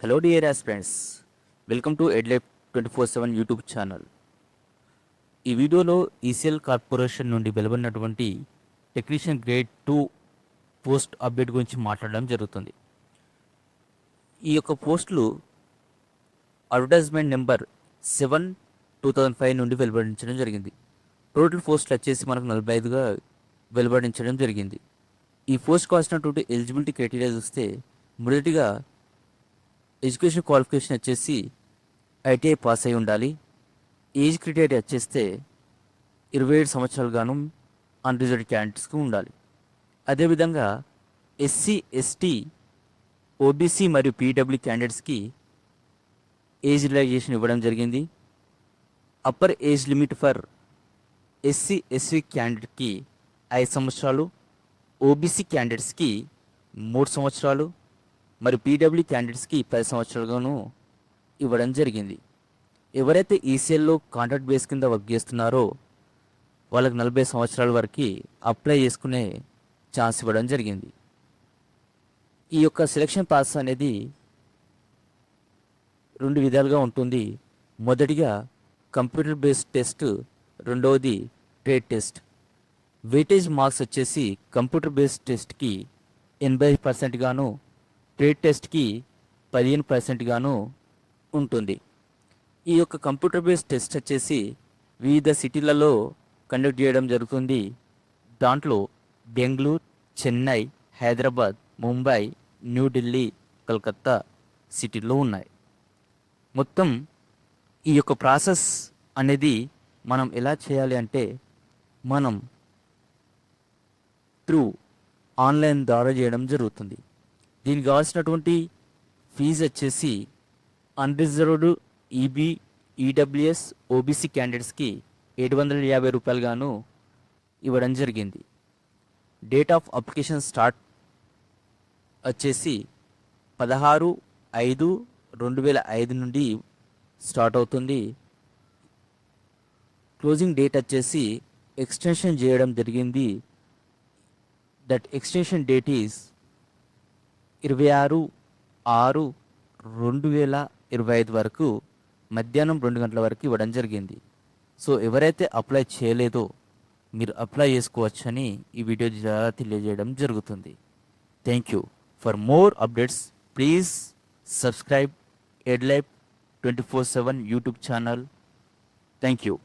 Hello dear aspirants, welcome to EdLab 24/7 YouTube channel. ఈ వీడియోలో ECL corporation నుండి వెలువడినటువంటి technician grade 2 post update గురించి మాట్లాడడం జరుగుతుంది. ఈ యొక్క పోస్టులు అడ్వర్టైజ్మెంట్ నెంబర్ 7/2005 నుండి వెలువడించడం జరిగింది. టోటల్ పోస్టులు వచ్చేసి మనకు 45గా వెలువడించడం జరిగింది. ఈ పోస్ట్ కావాల్సినటువంటి ఎలిజిబిలిటీ క్రైటీరియా చూస్తే మొదటిగా ఎడ్యుకేషన్ క్వాలిఫికేషన్ వచ్చేసి ఐటీఐ పాస్ అయి ఉండాలి. ఏజ్ క్రైటీరియా వచ్చేస్తే 27 సంవత్సరాలు గాను అన్రిజర్వ్డ్ క్యాండిడేట్స్కి ఉండాలి. అదేవిధంగా ఎస్సీ, ఎస్టీ, ఓబీసీ మరియు పీడబ్ల్యూ క్యాండిడేట్స్కి ఏజ్ రిలాక్సేషన్ ఇవ్వడం జరిగింది. Upper age limit for SC, SC క్యాండిడేట్కి 5 సంవత్సరాలు, ఓబీసీ క్యాండిడేట్స్కి 3 సంవత్సరాలు మరి పీడబ్ల్యూ క్యాండిడేట్స్కి 10 సంవత్సరాలుగాను ఇవ్వడం జరిగింది. ఎవరైతే ఈసీఎల్లో కాంట్రాక్ట్ బేస్ కింద వర్క్ చేస్తున్నారో వాళ్ళకి 40 సంవత్సరాల వరకు అప్లై చేసుకునే ఛాన్స్ ఇవ్వడం జరిగింది. ఈ యొక్క సెలక్షన్ ప్రాసెస్ అనేది 2 విధాలుగా ఉంటుంది. మొదటిగా కంప్యూటర్ బేస్డ్ టెస్ట్, రెండవది ట్రేడ్ టెస్ట్. వెయిటేజ్ మార్క్స్ వచ్చేసి కంప్యూటర్ బేస్డ్ టెస్ట్కి 80% గాను, ట్రేడ్ టెస్ట్కి 15% గాను ఉంటుంది. ఈ యొక్క కంప్యూటర్ బేస్డ్ టెస్ట్ వచ్చేసి వివిధ సిటీలలో కండక్ట్ చేయడం జరుగుతుంది. దాంట్లో బెంగళూరు, చెన్నై, హైదరాబాద్, ముంబై, న్యూఢిల్లీ, కలకత్తా సిటీల్లో ఉన్నాయి. మొత్తం ఈ యొక్క ప్రాసెస్ అనేది మనం ఎలా చేయాలి అంటే మనం త్రూ ఆన్లైన్ ద్వారా చేయడం జరుగుతుంది. దీనికి కావాల్సినటువంటి ఫీజు వచ్చేసి అన్రిజర్వ్డ్ ఈబీ, ఈడబ్ల్యూఎస్, ఓబీసీ క్యాండిడేట్స్కి 750 రూపాయలు గాను ఇవ్వడం జరిగింది. డేట్ ఆఫ్ అప్లికేషన్ స్టార్ట్ వచ్చేసి 16/5/2005 నుండి స్టార్ట్ అవుతుంది. క్లోజింగ్ డేట్ వచ్చేసి ఎక్స్టెన్షన్ చేయడం జరిగింది. దట్ ఎక్స్టెన్షన్ డేట్ ఈజ్ 26/6/2025 వరకు మధ్యాహ్నం 2 గంటల వరకు ఇవ్వడం జరిగింది. సో ఎవరైతే అప్లై చేయలేదో మీరు అప్లై చేసుకోవచ్చని ఈ వీడియో ద్వారా తెలియజేయడం జరుగుతుంది. Thank you. For more updates please subscribe EdLab 24/7 YouTube channel. Thank you.